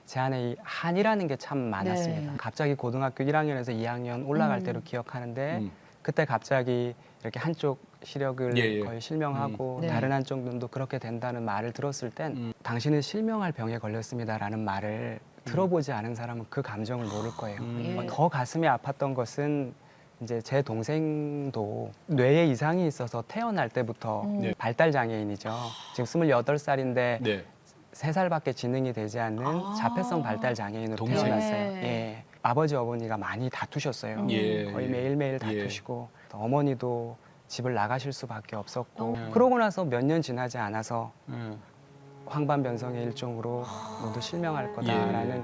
제 안에 이 한이라는 게 참 많았습니다. 네. 갑자기 고등학교 1학년에서 2학년 올라갈 때로 기억하는데 그때 갑자기 이렇게 한쪽 시력을 예, 예. 거의 실명하고 네. 다른 한쪽 눈도 그렇게 된다는 말을 들었을 땐 당신은 실명할 병에 걸렸습니다라는 말을 들어보지 않은 사람은 그 감정을 모를 거예요. 예. 더 가슴이 아팠던 것은 이제 제 동생도 뇌에 이상이 있어서 태어날 때부터 네. 발달 장애인이죠. 지금 28살인데 네. 3살밖에 지능이 되지 않는 자폐성 발달 장애인으로 동생. 태어났어요. 네. 예. 아버지 어머니가 많이 다투셨어요. 예, 거의 예. 매일매일 예. 다투시고 또 어머니도 집을 나가실 수밖에 없었고 어. 그러고 나서 몇 년 지나지 않아서 음. 황반변성의 일종으로 너도 실명할 거다라는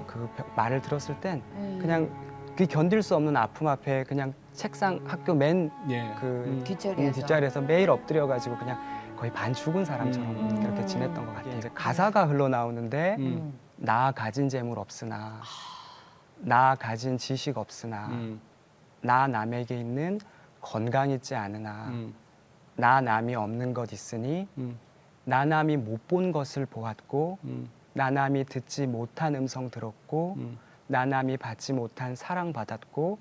그 말을 들었을 땐 그냥 그 견딜 수 없는 아픔 앞에 그냥 책상 학교 맨 예. 그 뒷자리에서. 매일 엎드려가지고 그냥 거의 반 죽은 사람처럼 그렇게 지냈던 것 같아요. 이제 가사가 흘러나오는데 나 가진 재물 없으나 나 가진 지식 없으나 나 남에게 있는 건강 있지 않으나 나 남이 없는 것 있으니 나 남이 못 본 것을 보았고 나 남이 듣지 못한 음성 들었고 나 남이 받지 못한 사랑 받았고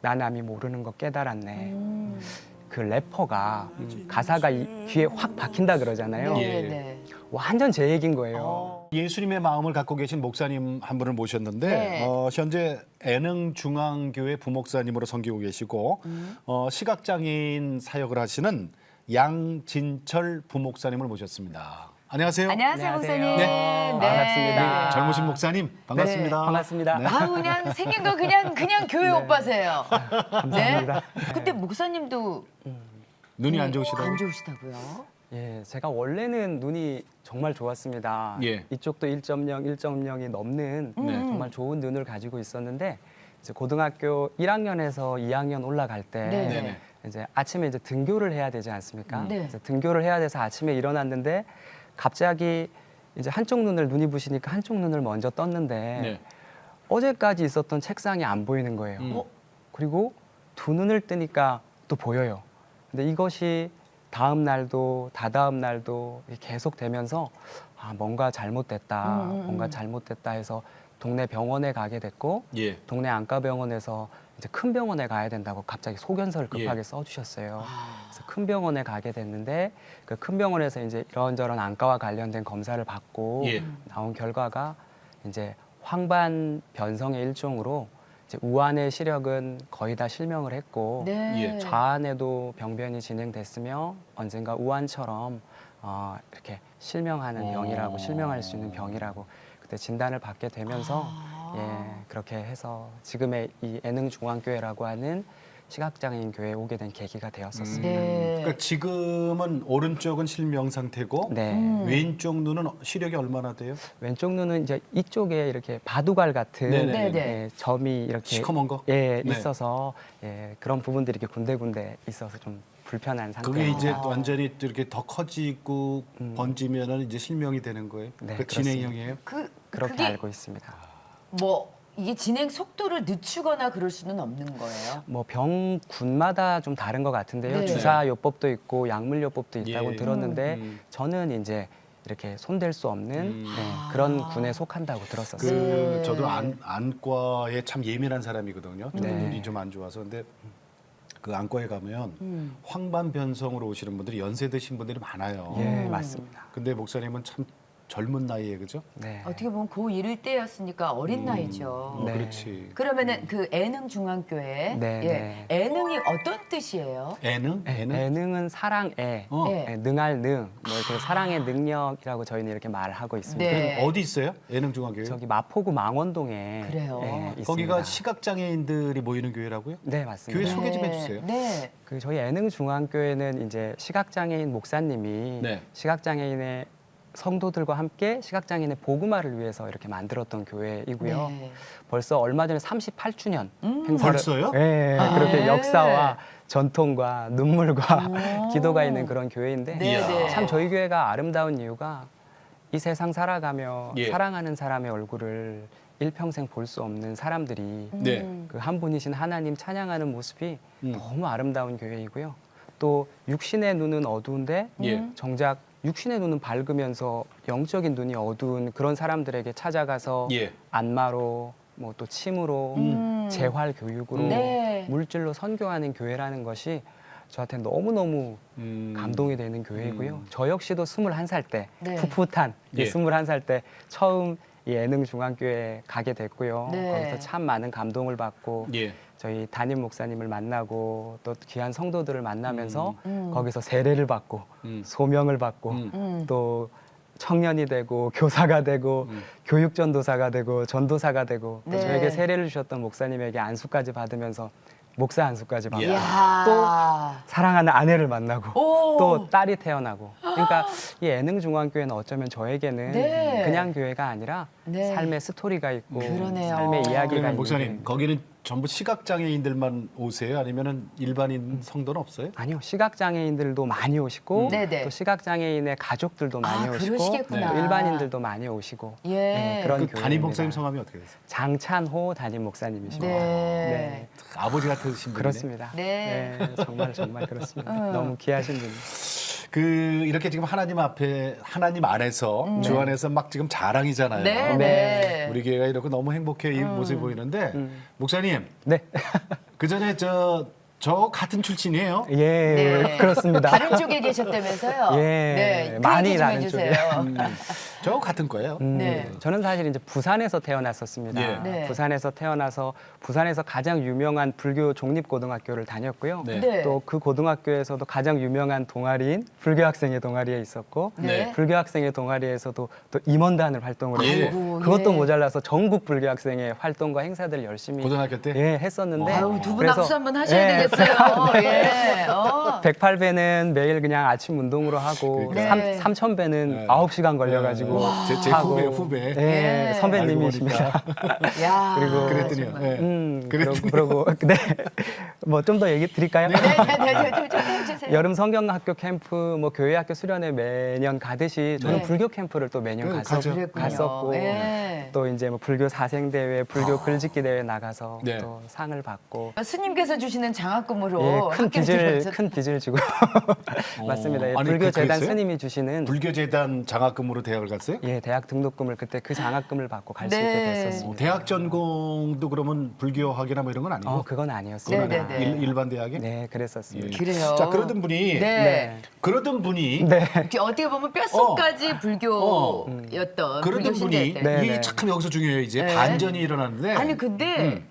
나 남이 모르는 거 깨달았네. 그 래퍼가 가사가 귀에 확 박힌다 그러잖아요. 예. 네. 완전 제 얘기인 거예요. 예수님의 마음을 갖고 계신 목사님 한 분을 모셨는데 네. 현재 애능중앙교회 부목사님으로 섬기고 계시고 시각장애인 사역을 하시는 양진철 부목사님을 모셨습니다. 안녕하세요. 안녕하세요, 목사님. 네. 반갑습니다. 젊으신 목사님 반갑습니다. 반갑습니다. 아우, 그냥 생긴 거 그냥 교회 오빠세요. 감사합니다. 네. 근데 목사님도 눈이 안 좋으시다고? 안 좋으시다고요? 예, 제가 원래는 눈이 정말 좋았습니다. 예. 이쪽도 1.0, 1.0이 넘는 네. 정말 좋은 눈을 가지고 있었는데 이제 고등학교 1학년에서 2학년 올라갈 때 네네. 이제 아침에 이제 등교를 해야 되지 않습니까? 네. 그래서 등교를 해야 돼서 아침에 일어났는데 갑자기 이제 한쪽 눈을 눈이 부시니까 한쪽 눈을 먼저 떴는데 네. 어제까지 있었던 책상이 안 보이는 거예요. 그리고 두 눈을 뜨니까 또 보여요. 근데 이것이 다음 날도 다다음 날도 계속 되면서 아, 뭔가 잘못됐다, 뭔가 잘못됐다 해서 동네 병원에 가게 됐고 예. 동네 안과병원에서 이제 큰 병원에 가야 된다고 갑자기 소견서를 급하게 예. 써주셨어요. 그래서 큰 병원에 가게 됐는데 그 큰 병원에서 이제 이런저런 안과와 관련된 검사를 받고 예. 나온 결과가 이제 황반 변성의 일종으로 이제 우한의 시력은 거의 다 실명을 했고 네. 예. 좌안에도 병변이 진행됐으며 언젠가 우한처럼 이렇게 실명하는 병이라고 실명할 수 있는 병이라고 그때 진단을 받게 되면서 예, 그렇게 해서 지금의 이 애능중앙교회라고 하는 시각장애인 교회에 오게 된 계기가 되었었습니다. 네. 그러니까 지금은 오른쪽은 실명 상태고 네. 왼쪽 눈은 시력이 얼마나 돼요? 왼쪽 눈은 이제 이쪽에 이렇게 바둑알 같은 네네. 네네. 예, 점이 이렇게 시커먼 거? 예, 네. 있어서 예, 그런 부분들이 이렇게 군데군데 있어서 좀 불편한 상태. 그게 이제 완전히 또 이렇게 더 커지고 번지면은 이제 실명이 되는 거예요. 네, 그 진행형이에요. 그렇게 그게 알고 있습니다. 뭐 이게 진행 속도를 늦추거나 그럴 수는 없는 거예요. 뭐 병군마다 좀 다른 것 같은데요. 네. 주사요법도 있고 약물요법도 있다고 예. 들었는데 저는 이제 이렇게 손댈 수 없는 그런 군에 속한다고 들었었어요. 네. 저도 안과에 참 예민한 사람이거든요. 저도 네. 눈이 좀 안 좋아서 근데 그 안과에 가면 황반 변성으로 오시는 분들이 연세 드신 분들이 많아요. 예, 맞습니다. 근데 목사님은 참 젊은 나이에 그죠? 네. 어떻게 보면 고1일 때였으니까 어린 나이죠. 네. 그렇지. 그러면은 그 애능중앙교회 네, 예. 애능이 어떤 뜻이에요? 애능? 애능? 애능은 사랑애, 어. 네. 능할 능, 뭐 이렇게 사랑의 능력이라고 저희는 이렇게 말을 하고 있습니다. 네. 그럼 어디 있어요? 애능중앙교회? 저기 마포구 망원동에 그래요. 있습니다. 거기가 시각장애인들이 모이는 교회라고요? 네, 맞습니다. 교회 소개 좀 해주세요. 네. 그 저희 애능중앙교회는 이제 시각장애인 목사님이 네. 시각장애인의 성도들과 함께 시각장애인의 복음화를 위해서 이렇게 만들었던 교회이고요. 네. 벌써 얼마 전에 38주년 행사를 벌써요? 네, 아, 그렇게 네. 역사와 전통과 눈물과 오. 기도가 있는 그런 교회인데 네, 네. 참 저희 교회가 아름다운 이유가 이 세상 살아가며 예. 사랑하는 사람의 얼굴을 일평생 볼 수 없는 사람들이 네. 그 한 분이신 하나님 찬양하는 모습이 너무 아름다운 교회이고요. 또 육신의 눈은 어두운데 예. 정작 육신의 눈은 밝으면서 영적인 눈이 어두운 그런 사람들에게 찾아가서 예. 안마로 뭐 또 침으로 재활 교육으로 네. 물질로 선교하는 교회라는 것이 저한테 너무너무 감동이 되는 교회이고요. 저 역시도 21살 때 네. 풋풋한 예. 21살 때 처음 이 예능중앙교회에 가게 됐고요. 네. 거기서 참 많은 감동을 받고 예. 저희 담임 목사님을 만나고 또 귀한 성도들을 만나면서 음. 거기서 세례를 받고 음. 소명을 받고 음. 또 청년이 되고 교사가 되고 교육전도사가 되고 전도사가 되고 또 네. 저에게 세례를 주셨던 목사님에게 안수까지 받으면서 목사 안수까지 받고 이야. 또 사랑하는 아내를 만나고 오. 또 딸이 태어나고 그러니까 이 예능중앙교회는 어쩌면 저에게는 네. 그냥 교회가 아니라 네. 삶의 스토리가 있고 그러네요. 삶의 이야기가 그러면 있는 목사님 거기는 전부 시각장애인들만 오세요? 아니면은 일반인 성도는 없어요? 아니요, 시각장애인들도 많이 오시고 네네. 또 시각장애인의 가족들도 많이 아, 오시고 그러시겠구나. 또 일반인들도 많이 오시고 예. 네, 그런 그 교회입니다. 담임 목사님 성함이 어떻게 되세요? 장찬호 담임 목사님이십니다. 네. 아버지 같으신 분이네. 그렇습니다. 네. 정말 그렇습니다. 너무 귀하신 분. 그 이렇게 지금 하나님 앞에 하나님 안에서 주 안에서 막 지금 자랑이잖아요. 네. 네. 네. 우리 교회가 이렇게 너무 행복해 이 모습이 보이는데 목사님 네, 그 전에 저 같은 출신이에요. 예, 네. 그렇습니다. 다른 쪽에 계셨다면서요? 예, 네. 그 많이 얘기 좀 다른 해주세요. 저 같은 거예요. 네. 저는 사실 이제 부산에서 태어났었습니다. 예. 네. 부산에서 태어나서 부산에서 가장 유명한 불교 종립고등학교를 다녔고요. 네. 네. 또 그 고등학교에서도 가장 유명한 동아리인 불교학생의 동아리에 있었고 네. 불교학생의 동아리에서도 또 임원단을 활동을 예. 했고 아이고, 그것도 예. 모자라서 전국 불교학생의 활동과 행사들을 열심히 고등학교 때? 예, 했었는데 아유, 두 분 그래서 악수 한번 하셔야 예, 되겠어요. 예. 108배는 매일 그냥 아침 운동으로 하고 그러니까. 네. 3000배는 네. 9시간 걸려가지고 제 하고. 후배. 예, 네. 선배님이십니다. 야. 그리고 그랬더니요. 정말. 예. 그러고 네. 뭐 좀 더 얘기 드릴까요? 네, 좀 해주세요. 여름 성경학교 캠프, 뭐 교회 학교 수련회 매년 가듯이 저는 네. 불교 캠프를 또 매년 가죠. 그랬군요. 갔었고 예. 또 이제 뭐 불교 사생대회, 불교 글짓기 대회 나가서 네. 또 상을 받고 스님께서 주시는 장학금으로 예, 큰 학교를 빚을 들어가서- 큰 빚을 지고 맞습니다. 예, 아니, 불교 재단 그랬어요? 스님이 주시는 불교재단 장학금으로 대학을 갔어요? 예, 대학 등록금을 그때 그 장학금을 받고 갈 수 네. 있게 됐었습니다. 대학 전공도 그러면 불교학이나 뭐 이런 건 아니고 그건 아니었습니다. 네, 네, 네. 일반 대학에? 네, 그랬었습니다. 그래요. 자 그러던 분이 네. 그러던 분이 네. 이렇게 어떻게 보면 뼛속까지 불교였던 그러던 불교 분이 신대 때. 네, 이게 네. 참 여기서 중요해요. 이제 네. 반전이 일어나는데 아니 근데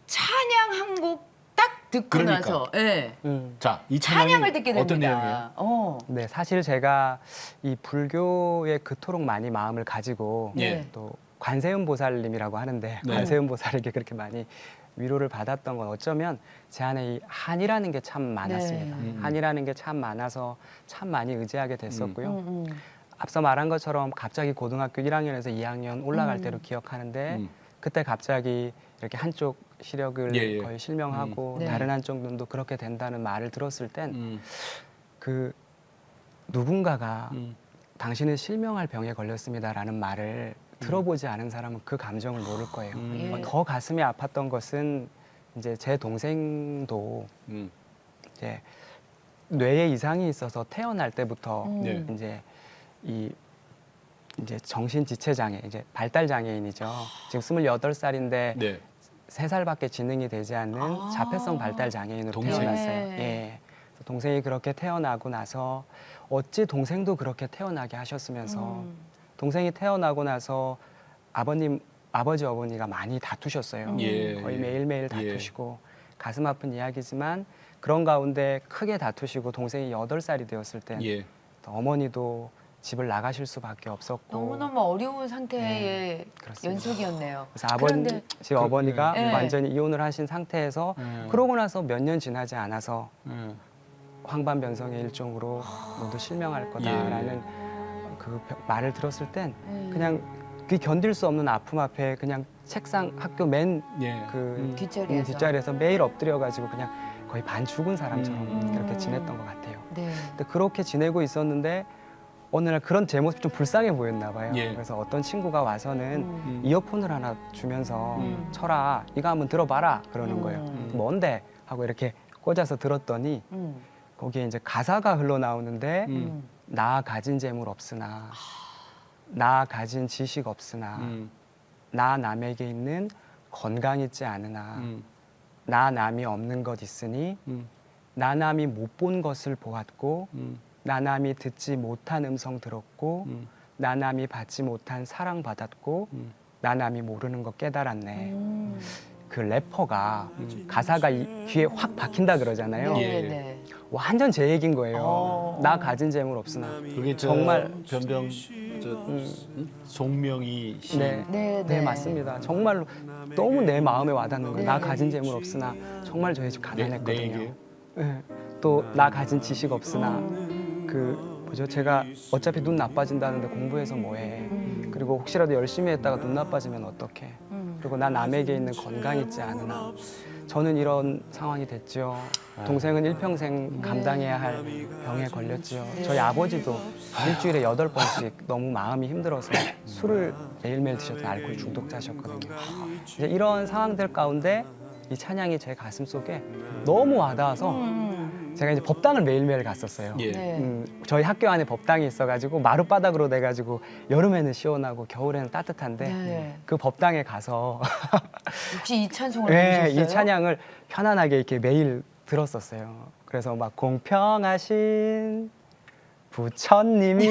찬양 한 곡 딱 듣고 그러니까. 나서 예. 자, 이 찬양이 찬양을 듣게 됩니다. 어떤 내용이에요? 네, 사실 제가 이 불교에 그토록 많이 마음을 가지고 예. 또 관세음 보살님이라고 하는데 네. 관세음 보살에게 그렇게 많이 위로를 받았던 건 어쩌면 제 안에 이 한이라는 게 참 많았습니다. 네. 한이라는 게 참 많아서 참 많이 의지하게 됐었고요. 음. 앞서 말한 것처럼 갑자기 고등학교 1학년에서 2학년 올라갈 때로 기억하는데 그때 갑자기 이렇게 한쪽 시력을 예, 예. 거의 실명하고 네. 다른 한쪽 눈도 그렇게 된다는 말을 들었을 땐 음. 그 누군가가 당신은 실명할 병에 걸렸습니다라는 말을 들어보지 않은 사람은 그 감정을 모를 거예요. 예. 더 가슴이 아팠던 것은 이제 제 동생도 음. 이제 뇌에 이상이 있어서 태어날 때부터 네. 이제 이제 정신 지체 장애, 이제 발달 장애인이죠. 지금 28살인데 네. 3살밖에 지능이 되지 않는 자폐성 발달 장애인으로 동생. 태어났어요. 네. 예. 그래서 동생이 그렇게 태어나고 나서 어찌 동생도 그렇게 태어나게 하셨으면서 동생이 태어나고 나서 아버지 어머니가 많이 다투셨어요. 예. 거의 매일매일 다투시고 가슴 아픈 이야기지만 그런 가운데 크게 다투시고 동생이 8살이 되었을 때 예. 어머니도 집을 나가실 수밖에 없었고 너무너무 어려운 상태의 그렇습니다. 연속이었네요. 그래서 그런데 제 어머니가 네. 완전히 이혼을 하신 상태에서 그러고 나서 몇 년 지나지 않아서 황반변성의 일종으로 모두 실명할 거다라는 그 말을 들었을 땐 그냥 그 견딜 수 없는 아픔 앞에 그냥 책상 학교 맨 예. 그 뒷자리에서. 뒷자리에서 매일 엎드려가지고 그냥 거의 반 죽은 사람처럼 그렇게 지냈던 것 같아요. 네. 근데 그렇게 지내고 있었는데 어느 날 그런 제 모습이 좀 불쌍해 보였나 봐요. 예. 그래서 어떤 친구가 와서는 이어폰을 하나 주면서 철아 이거 한번 들어봐라 그러는 거예요. 뭔데? 하고 이렇게 꽂아서 들었더니 음. 거기에 이제 가사가 흘러나오는데 나 가진 재물 없으나 나 가진 지식 없으나 나 남에게 있는 건강 있지 않으나 나 남이 없는 것 있으니 나 남이 못 본 것을 보았고 나 남이 듣지 못한 음성 들었고 나 남이 받지 못한 사랑 받았고 나 남이 모르는 것 깨달았네. 그 래퍼가 가사가 귀에 확 박힌다 그러잖아요. 네. 완전 제 얘기인 거예요. 나 가진 재물 없으나. 그게 정말 변병 송명희 씨. 네, 네, 네, 맞습니다. 정말로 너무 내 마음에 와닿는 거예요. 나 가진 재물 없으나 정말 저희 집 내 가난했거든요. 얘기예요? 네. 또 나 가진 지식 없으나 그 뭐죠? 제가 어차피 눈 나빠진다는데 공부해서 뭐해? 그리고 혹시라도 열심히 했다가 눈 나빠지면 어떡해? 그리고 나 남에게 있는 건강 있지 않으나 저는 이런 상황이 됐죠. 동생은 일평생 감당해야 할 병에 걸렸죠. 저희 아버지도 일주일에 8번씩 너무 마음이 힘들어서 술을 매일매일 드셨던 알코올 중독자셨거든요. 이제 이런 상황들 가운데 이 찬양이 제 가슴 속에 너무 와닿아서 제가 이제 법당을 매일매일 갔었어요. 예. 네. 저희 학교 안에 법당이 있어가지고 마룻바닥으로 돼가지고 여름에는 시원하고 겨울에는 따뜻한데 네. 그 법당에 가서 혹시 이 찬송을 네, 부르셨어요? 이 찬양을 편안하게 이렇게 매일 들었었어요. 그래서 막 공평하신 부처님이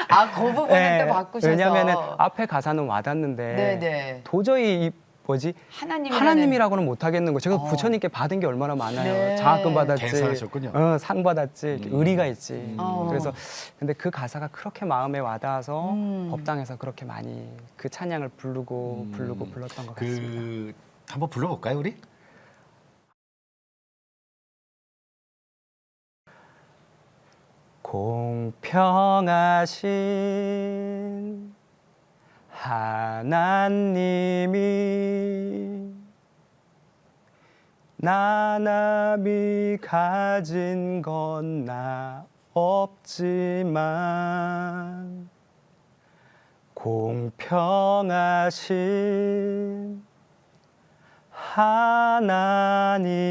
아, 그 부분은 네, 또 바꾸셔서. 왜냐면은 앞에 가사는 와닿는데 네네. 도저히 이 뭐지 하나님이라고는 못 하겠는 거. 제가 부처님께 받은 게 얼마나 많아요. 네. 장학금 받았지, 개사하셨군요. 상 받았지, 이렇게 의리가 있지. 어. 그래서 근데 그 가사가 그렇게 마음에 와닿아서 법당에서 그렇게 많이 그 찬양을 부르고 불렀던 것 같습니다. 그 한번 불러볼까요, 우리? 공평하신 하나님이 나 남이 가진 건 나 없지만 공평하신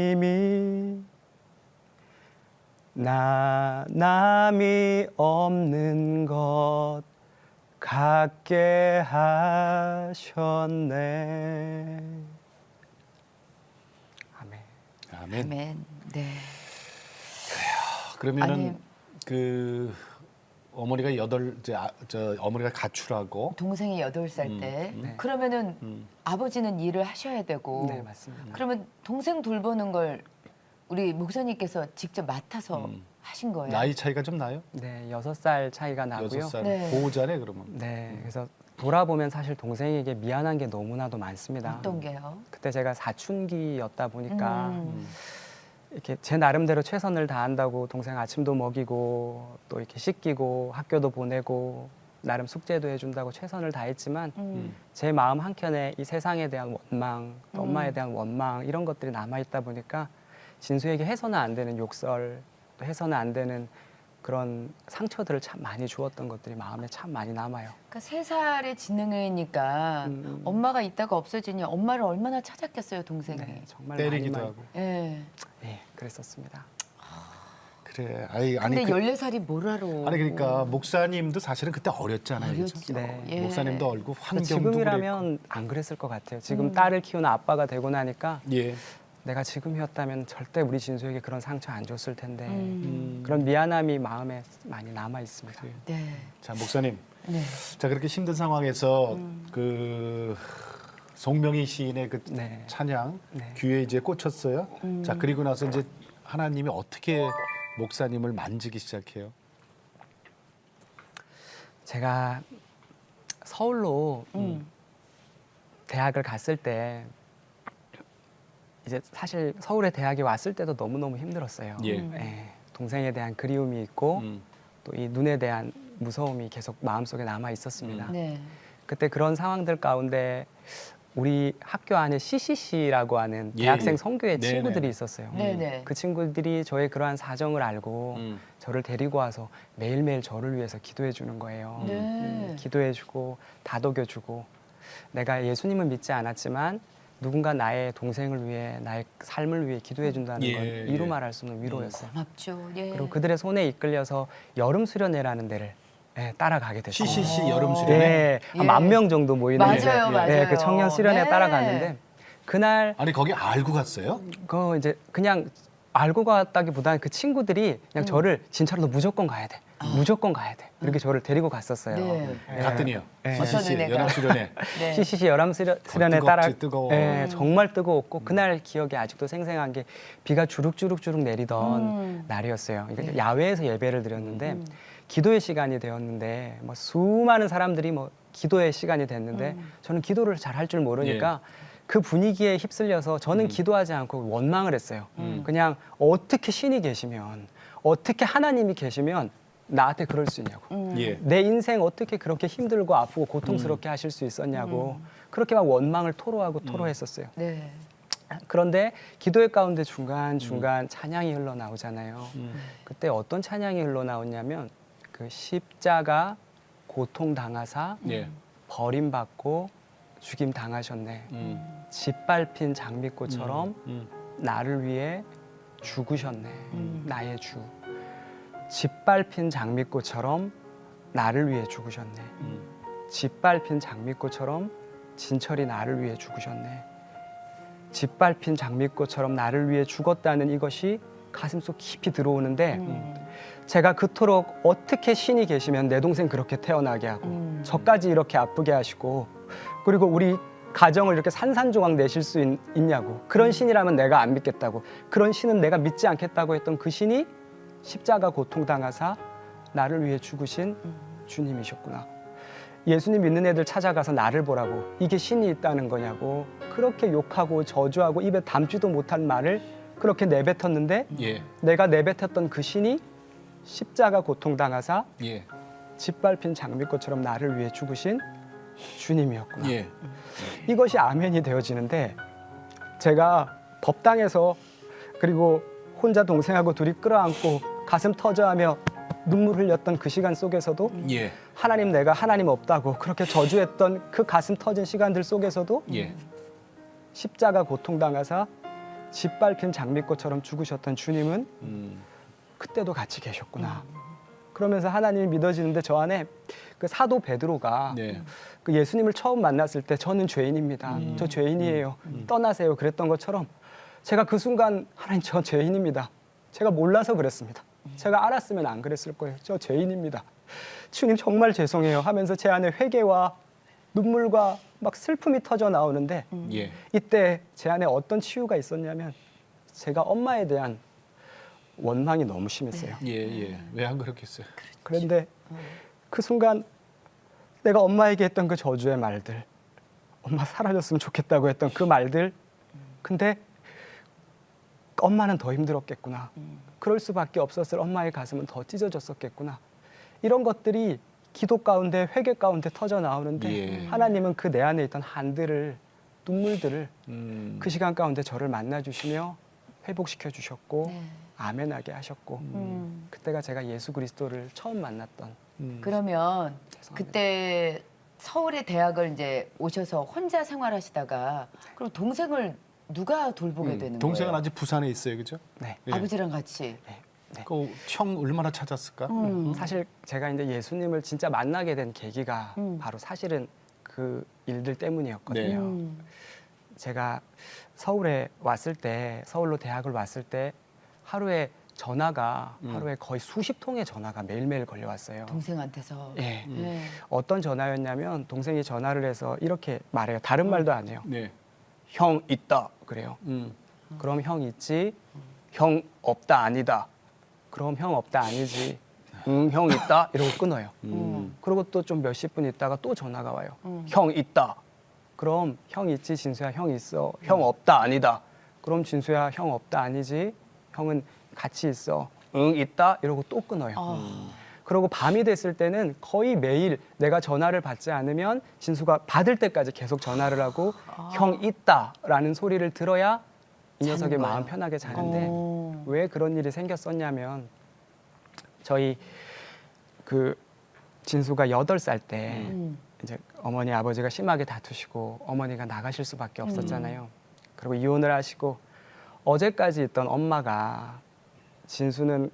하나님이 나 남이 없는 것 갖게 하셨네. 아멘. 아멘. 아멘. 네. 그러면은 아니, 그 어머니가 어머니가 가출하고 동생이 8살 때. 그러면은 아버지는 일을 하셔야 되고. 네, 맞습니다. 그러면 동생 돌보는 걸 우리 목사님께서 직접 맡아서 하신 거예요? 나이 차이가 좀 나요? 네, 6살 차이가 나고요. 6살. 네. 보호자네 그러면. 네, 그래서 돌아보면 사실 동생에게 미안한 게 너무나도 많습니다. 어떤 게요? 그때 제가 사춘기였다 보니까 이렇게 제 나름대로 최선을 다한다고 동생 아침도 먹이고 또 이렇게 씻기고 학교도 보내고 나름 숙제도 해준다고 최선을 다했지만 제 마음 한켠에 이 세상에 대한 원망, 또 엄마에 대한 원망 이런 것들이 남아있다 보니까 진수에게 해서는 안 되는 욕설, 또 해서는 안 되는 그런 상처들을 참 많이 주었던 것들이 마음에 참 많이 남아요. 그러니까 3살의 지능이니까 엄마가 있다가 없어지니 엄마를 얼마나 찾았겠어요, 동생이. 네, 정말 때리기도 많이, 하고. 예. 네, 그랬었습니다. 그래. 근데 14살이 뭘 알아? 아니 그러니까 목사님도 사실은 그때 어렸잖아요. 그렇죠? 어렸죠. 네. 예. 목사님도 얼굴 환경도 지금이라면 안 그랬을 것 같아요. 지금 딸을 키우는 아빠가 되고 나니까 그랬고. 예. 내가 지금이었다면 절대 우리 진수에게 그런 상처 안 줬을 텐데 그런 미안함이 마음에 많이 남아 있습니다. 네. 자 목사님. 네. 자 그렇게 힘든 상황에서 그 송명희 시인의 그 네. 찬양 네. 귀에 이제 꽂혔어요. 자 그리고 나서 이제 하나님이 어떻게 목사님을 만지기 시작해요? 제가 서울로 대학을 갔을 때 이제 사실 서울에 대학에 왔을 때도 너무너무 힘들었어요. 예. 동생에 대한 그리움이 있고 음. 또 이 눈에 대한 무서움이 계속 마음속에 남아 있었습니다. 네. 그때 그런 상황들 가운데 우리 학교 안에 CCC라고 하는 예, 대학생 예. 성교회 네네. 친구들이 있었어요. 네네. 그 친구들이 저의 그러한 사정을 알고 저를 데리고 와서 매일매일 저를 위해서 기도해 주는 거예요. 네. 기도해 주고 다독여 주고 내가 예수님은 믿지 않았지만 누군가 나의 동생을 위해 나의 삶을 위해 기도해 준다는 예, 건 예. 이루 말할 수 없는 위로였어요. 고맙죠. 예. 그리고 그들의 손에 이끌려서 여름 수련회라는 데를 따라가게 됐어요. CCC 여름 수련회. 예, 예. 한 10,000명 정도 모이는 맞아요, 예, 맞아요. 그 청년 수련회 네. 따라갔는데 그날 아니 거기 알고 갔어요? 그 이제 그냥 알고 갔다기보다는 그 친구들이 그냥 저를 진짜로 너 무조건 가야 돼. 무조건 가야 돼. 이렇게 저를 데리고 갔었어요. 네. 갔더니요. 예. CCC 어떤 여름 수련회. 네. CCC 여름 수련회 뜨겁지, 따라 뜨거워. 정말 뜨거웠고 그날 기억이 아직도 생생한 게 비가 주룩주룩 내리던 날이었어요. 그러니까 야외에서 예배를 드렸는데 기도의 시간이 되었는데 뭐 수많은 사람들이 뭐 기도의 시간이 됐는데 저는 기도를 잘 할 줄 모르니까 그 분위기에 휩쓸려서 저는 기도하지 않고 원망을 했어요. 그냥 어떻게 신이 계시면 어떻게 하나님이 계시면 나한테 그럴 수 있냐고. 예. 내 인생 어떻게 그렇게 힘들고 아프고 고통스럽게 하실 수 있었냐고. 그렇게 막 원망을 토로하고 토로했었어요. 네. 그런데 기도의 가운데 중간중간 찬양이 흘러나오잖아요. 그때 어떤 찬양이 흘러나오냐면 그 십자가 고통당하사 예. 버림받고 죽임 당하셨네. 짓밟힌 장미꽃처럼 나를 위해 죽으셨네. 나의 주. 짓밟힌 장미꽃처럼 나를 위해 죽으셨네. 짓밟힌 장미꽃처럼 진철이 나를 위해 죽으셨네. 짓밟힌 장미꽃처럼 나를 위해 죽었다는 이것이 가슴속 깊이 들어오는데 제가 그토록 어떻게 신이 계시면 내 동생 그렇게 태어나게 하고 저까지 이렇게 아프게 하시고 그리고 우리 가정을 이렇게 산산조각 내실 수 있냐고. 그런 신이라면 내가 안 믿겠다고. 그런 신은 내가 믿지 않겠다고 했던 그 신이 십자가 고통당하사 나를 위해 죽으신 주님이셨구나. 예수님 믿는 애들 찾아가서 나를 보라고. 이게 신이 있다는 거냐고. 그렇게 욕하고 저주하고 입에 담지도 못한 말을 그렇게 내뱉었는데 예. 내가 내뱉었던 그 신이 십자가 고통당하사 예. 짓밟힌 장미꽃처럼 나를 위해 죽으신 주님이었구나. 예. 이것이 아멘이 되어지는데 제가 법당에서 그리고 혼자 동생하고 둘이 끌어안고 가슴 터져하며 눈물 흘렸던 그 시간 속에서도 예. 하나님 내가 하나님 없다고 그렇게 저주했던 그 가슴 터진 시간들 속에서도 예. 십자가 고통당하사 짓밟힌 장미꽃처럼 죽으셨던 주님은 그때도 같이 계셨구나. 그러면서 하나님이 믿어지는데 저 안에 그 사도 베드로가 네. 그 예수님을 처음 만났을 때 저는 죄인입니다. 저 죄인이에요. 떠나세요. 그랬던 것처럼 제가 그 순간 하나님 저 죄인입니다. 제가 몰라서 그랬습니다. 제가 알았으면 안 그랬을 거예요. 저 죄인입니다. 주님 정말 죄송해요 하면서 제 안에 회개와 눈물과 막 슬픔이 터져 나오는데 예. 이때 제 안에 어떤 치유가 있었냐면 제가 엄마에 대한 원망이 너무 심했어요. 예. 예. 왜 안 그렇겠어요? 그런데 그 순간 내가 엄마에게 했던 그 저주의 말들, 엄마 사라졌으면 좋겠다고 했던 그 말들, 근데 엄마는 더 힘들었겠구나. 그럴 수밖에 없었을 엄마의 가슴은 더 찢어졌었겠구나. 이런 것들이 기도 가운데 회개 가운데 터져 나오는데 예. 하나님은 그 내 안에 있던 한들을 눈물들을 그 시간 가운데 저를 만나 주시며 회복시켜 주셨고 네. 아멘하게 하셨고 그때가 제가 예수 그리스도를 처음 만났던 그러면 죄송합니다. 그때 서울의 대학을 이제 오셔서 혼자 생활하시다가 그럼 동생을 누가 돌보게 되는 동생은 거예요? 아직 부산에 있어요, 그죠? 네. 예. 아버지랑 같이. 그 형 얼마나 찾았을까? 사실 제가 이제 예수님을 진짜 만나게 된 계기가 바로 사실은 그 일들 때문이었거든요. 음. 제가 서울에 왔을 때 서울로 대학을 왔을 때 하루에 전화가 하루에 거의 수십 통의 전화가 매일매일 걸려왔어요. 동생한테서. 예. 네. 어떤 전화였냐면 동생이 전화를 해서 이렇게 말해요. 다른 말도 안 해요. 네. 형 있다 그래요. 그럼 형 있지? 형 없다 아니다. 그럼 형 없다 아니지. 형 있다 이러고 끊어요. 그리고 또 좀 몇십 분 있다가 또 전화가 와요. 형 있다. 그럼 형 있지 진수야 형 있어. 형 없다 아니다. 그럼 진수야 형 없다 아니지. 형은 같이 있어. 응 있다 이러고 또 끊어요. 그리고 밤이 됐을 때는 거의 매일 내가 전화를 받지 않으면 진수가 받을 때까지 계속 전화를 하고 형 있다라는 소리를 들어야 이 녀석의 자는 마음 거예요. 편하게 자는데 왜 그런 일이 생겼었냐면 저희 그 진수가 8살 때 이제 어머니 아버지가 심하게 다투시고 어머니가 나가실 수밖에 없었잖아요. 그리고 이혼을 하시고 어제까지 있던 엄마가 진수는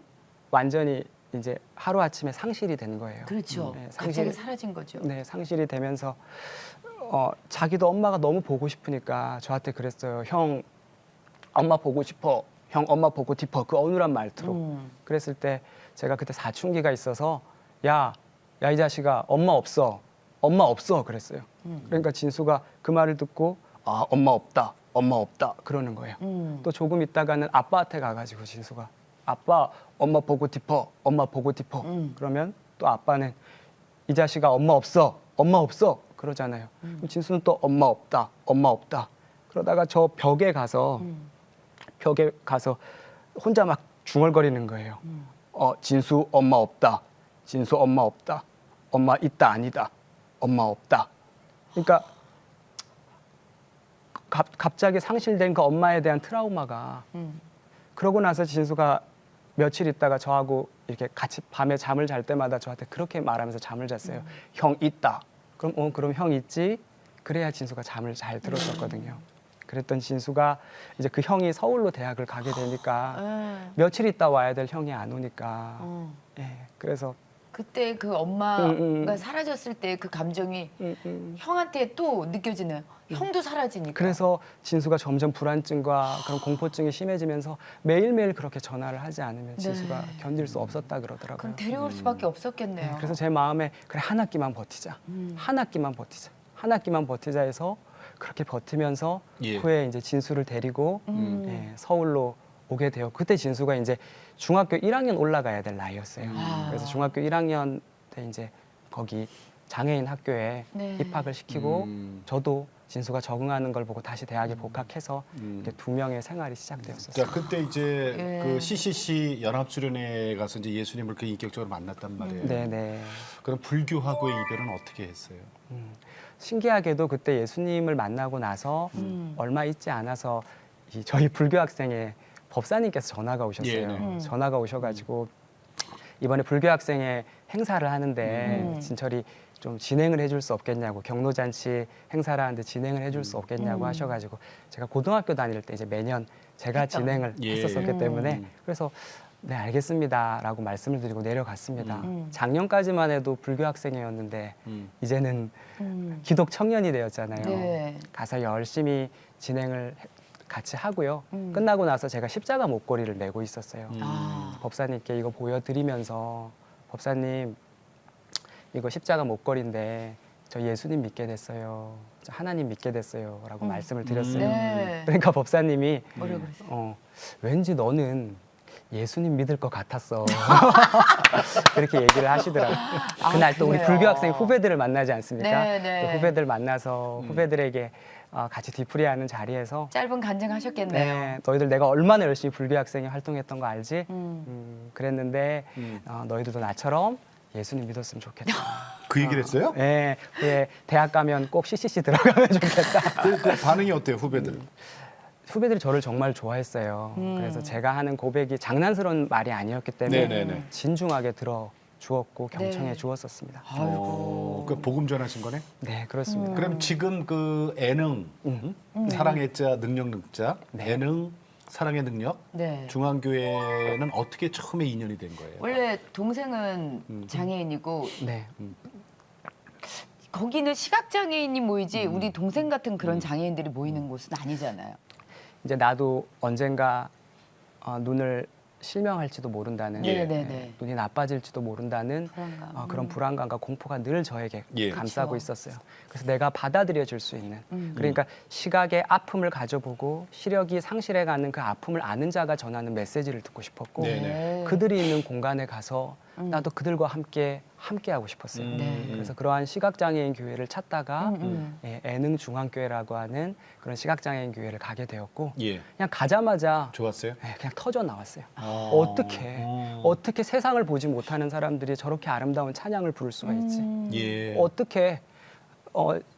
완전히 이제 하루 아침에 상실이 된 거예요. 그렇죠. 네, 갑자기 사라진 거죠. 네, 상실이 되면서 자기도 엄마가 너무 보고 싶으니까 저한테 그랬어요. 형, 엄마 보고 싶어. 형, 엄마 보고 싶어. 그 어눌한 말투로. 그랬을 때 제가 그때 사춘기가 있어서 야, 이 자식아, 엄마 없어. 엄마 없어. 그랬어요. 그러니까 진수가 그 말을 듣고 아, 엄마 없다. 엄마 없다. 그러는 거예요. 또 조금 있다가는 아빠한테 가가지고 진수가 아빠, 엄마 보고 싶어. 엄마 보고 싶어. 그러면 또 아빠는 이 자식아, 엄마 없어. 엄마 없어. 그러잖아요. 그럼 진수는 또 엄마 없다. 엄마 없다. 그러다가 저 벽에 가서 혼자 막 중얼거리는 거예요. 진수 엄마 없다. 진수 엄마 없다. 엄마 있다 아니다. 엄마 없다. 그러니까 갑자기 상실된 그 엄마에 대한 트라우마가 그러고 나서 진수가 며칠 있다가 저하고 이렇게 같이 밤에 잠을 잘 때마다 저한테 그렇게 말하면서 잠을 잤어요. 형 있다. 그럼 형 있지? 그래야 진수가 잠을 잘 들었었거든요. 그랬던 진수가 이제 그 형이 서울로 대학을 가게 되니까 며칠 있다 와야 될 형이 안 오니까 예, 그래서 그때 그 엄마가 사라졌을 때 그 감정이 형한테 또 느껴지는 형도 사라지니까. 그래서 진수가 점점 불안증과 그런 공포증이 심해지면서 매일매일 그렇게 전화를 하지 않으면 진수가 견딜 수 없었다 그러더라고요. 그럼 데려올 수밖에 없었겠네요. 네, 그래서 제 마음에 그래 한 학기만 버티자. 한 학기만 버티자. 한 학기만 버티자 해서 그렇게 버티면서 예. 후에 이제 진수를 데리고 예, 서울로 오게 돼요. 그때 진수가 이제 중학교 1학년 올라가야 될 나이였어요. 그래서 중학교 1학년 때 이제 거기 장애인 학교에 네. 입학을 시키고 저도 진수가 적응하는 걸 보고 다시 대학에 복학해서 이렇게 두 명의 생활이 시작되었었어요. 자, 그때 이제 예. 그 CCC 연합수련회 가서 이제 예수님을 그 인격적으로 만났단 말이에요. 네네. 그럼 불교하고의 이별은 어떻게 했어요? 신기하게도 그때 예수님을 만나고 나서 얼마 있지 않아서 저희 불교 학생의 법사님께서 전화가 오셨어요. 예, 네. 전화가 오셔가지고 이번에 불교 학생의 행사를 하는데 진철이 좀 진행을 해줄 수 없겠냐고 경로잔치 행사를 하는데 진행을 해줄 수 없겠냐고 하셔가지고 제가 고등학교 다닐 때 이제 매년 제가 진행을 예. 했었기 때문에 그래서 네 알겠습니다라고 말씀을 드리고 내려갔습니다. 작년까지만 해도 불교 학생이었는데 이제는 기독 청년이 되었잖아요. 네. 가서 열심히 진행을 같이 하고요. 끝나고 나서 제가 십자가 목걸이를 메고 있었어요. 법사님께 이거 보여드리면서 법사님 이거 십자가 목걸이인데 저 예수님 믿게 됐어요. 저 하나님 믿게 됐어요. 라고 말씀을 드렸어요. 네. 그러니까 법사님이 뭐라고 그랬어요? 왠지 너는 예수님 믿을 것 같았어. 그렇게 얘기를 하시더라고요. 그날 또 우리 그래요? 불교 학생 후배들을 만나지 않습니까? 네, 네. 또 후배들 만나서 후배들에게 같이 뒤풀이하는 자리에서 짧은 간증하셨겠네요. 네, 너희들 내가 얼마나 열심히 불교 학생이 활동했던 거 알지? 그랬는데 너희들도 나처럼 예수님 믿었으면 좋겠다. 그 얘기를 했어요? 네, 후에 대학 가면 꼭 CCC 들어가면 좋겠다. 그 반응이 어때요, 후배들? 후배들이 저를 정말 좋아했어요. 그래서 제가 하는 고백이 장난스러운 말이 아니었기 때문에 네네네. 진중하게 들어주었고 경청해 네. 주었었습니다. 그 복음 전하신 거네? 네, 그렇습니다. 그럼 지금 그 애능, 사랑의 자, 능력 능자, 네. 애능, 사랑의 능력, 네. 중앙교회는 어떻게 처음에 인연이 된 거예요? 원래 동생은 장애인이고 네, 거기는 시각 장애인이 모이지 우리 동생 같은 그런 장애인들이 모이는 곳은 아니잖아요. 이제 나도 언젠가 눈을 실명할지도 모른다는 예. 네네네. 눈이 나빠질지도 모른다는 불안감. 그런 불안감과 공포가 늘 저에게 예. 감싸고 그렇죠. 있었어요. 그래서 내가 받아들여질 수 있는 그러니까 시각의 아픔을 가져보고 시력이 상실해가는 그 아픔을 아는 자가 전하는 메시지를 듣고 싶었고 네네. 그들이 있는 공간에 가서 나도 그들과 함께 하고 싶었어요. 네. 그래서 그러한 시각장애인 교회를 찾다가 예, 애능 중앙교회라고 하는 그런 시각장애인 교회를 가게 되었고 예. 그냥 가자마자 좋았어요? 예, 그냥 터져 나왔어요. 아. 어떻게 세상을 보지 못하는 사람들이 저렇게 아름다운 찬양을 부를 수가 있지? 예. 어떻게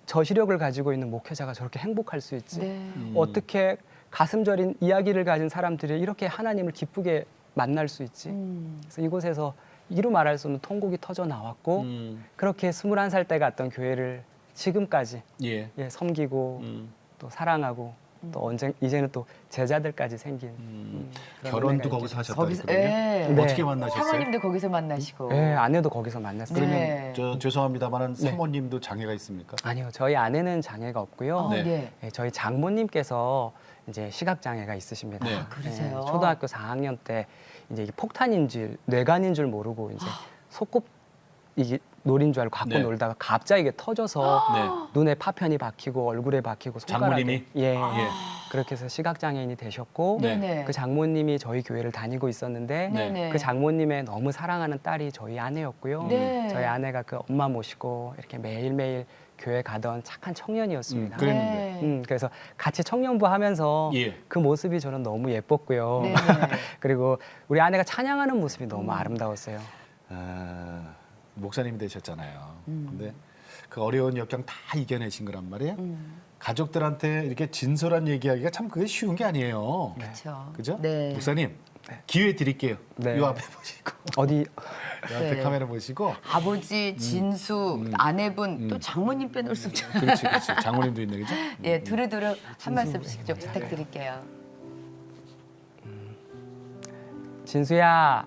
저시력을 가지고 있는 목회자가 저렇게 행복할 수 있지? 네. 어떻게 가슴 저린 이야기를 가진 사람들이 이렇게 하나님을 기쁘게 만날 수 있지? 그래서 이곳에서 이루 말할 수 없는 통곡이 터져 나왔고 그렇게 21살 때 갔던 교회를 지금까지 예. 예, 섬기고 또 사랑하고 또 언제 이제는 또 제자들까지 생긴 그런 결혼도 은혜가 거기서 있죠. 하셨다 그랬거든요. 예. 네. 어떻게 만나셨어요? 사모님도 거기서 만나시고. 예, 아내도 거기서 만났어요. 네. 저 죄송합니다만은 사모님도 장애가 있습니까? 아니요, 저희 아내는 장애가 없고요. 네. 네. 예, 저희 장모님께서 이제 시각 장애가 있으십니다. 네. 아, 그러세요? 초등학교 4학년 때 이제 이게 폭탄인 줄 뇌관인 줄 모르고 이제 속곱 이게 노린 줄 알고 갖고 네. 놀다가 갑자기 이게 터져서 네. 눈에 파편이 박히고 얼굴에 박히고 손가락에 장모님이? 예. 예. 그렇게 해서 시각 장애인이 되셨고 네. 네네. 그 장모님이 저희 교회를 다니고 있었는데 네네. 그 장모님의 너무 사랑하는 딸이 저희 아내였고요. 네. 저희 아내가 그 엄마 모시고 이렇게 매일매일 교회 가던 착한 청년이었습니다. 그랬는데. 네. 그래서 같이 청년부 하면서 예. 그 모습이 저는 너무 예뻤고요. 네네. 그리고 우리 아내가 찬양하는 모습이 너무 아름다웠어요. 아, 목사님이 되셨잖아요. 근데 그 어려운 역경 다 이겨내신 거란 말이에요. 가족들한테 이렇게 진솔한 얘기하기가 참 그게 쉬운 게 아니에요. 그렇죠. 그죠? 네. 목사님 기회 드릴게요. 네. 이 앞에 보시고 어디 이 앞에 네. 카메라 보시고. 아버지, 진수, 아내분, 또 장모님 빼놓을 수 없잖아요. 그렇지, 그렇지. 장모님도 있네, 그죠? 예, 두루두루 한 말씀씩 좀 부탁드릴게요. 진수야,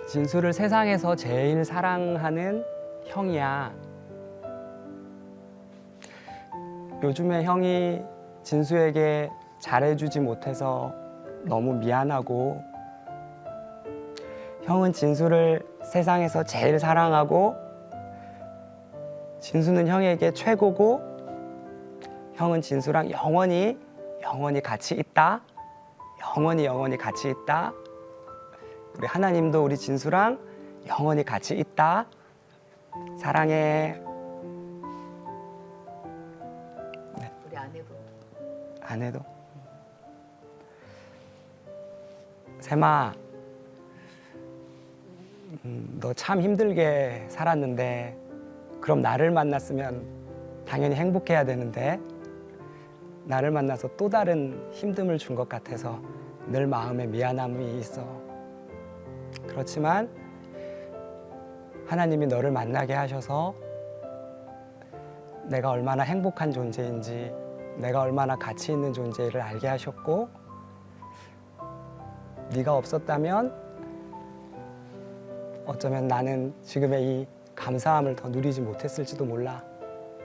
진수를 세상에서 제일 사랑하는 형이야. 요즘에 형이 진수에게 잘해주지 못해서 너무 미안하고, 형은 진수를 세상에서 제일 사랑하고, 진수는 형에게 최고고, 형은 진수랑 영원히 같이 있다. 영원히 같이 있다. 우리 하나님도 우리 진수랑 영원히 같이 있다. 사랑해. 우리 아내분. 아내도. 샘아, 너 참 힘들게 살았는데 그럼 나를 만났으면 당연히 행복해야 되는데 나를 만나서 또 다른 힘듦을 준 것 같아서 늘 마음에 미안함이 있어. 그렇지만 하나님이 너를 만나게 하셔서 내가 얼마나 행복한 존재인지, 내가 얼마나 가치 있는 존재를 알게 하셨고, 네가 없었다면 어쩌면 나는 지금의 이 감사함을 더 누리지 못했을지도 몰라.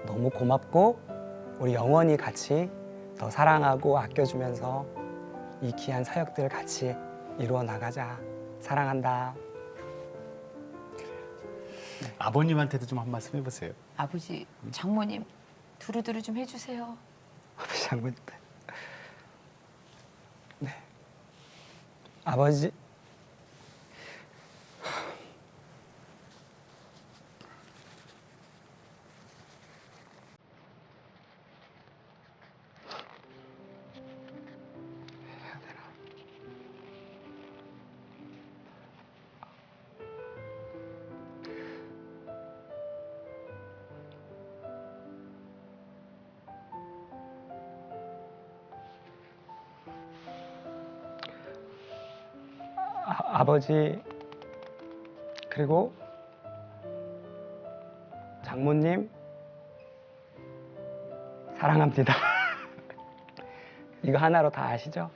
너무 고맙고 우리 영원히 같이 더 사랑하고 아껴주면서 이 귀한 사역들을 같이 이루어 나가자. 사랑한다. 아버님한테도 좀 한 말씀 해보세요. 아버지, 장모님 두루두루 좀 해주세요. 아버지 장모님. 네. 아버지. 아버지, 그리고 장모님 사랑합니다. 이거 하나로 다 아시죠?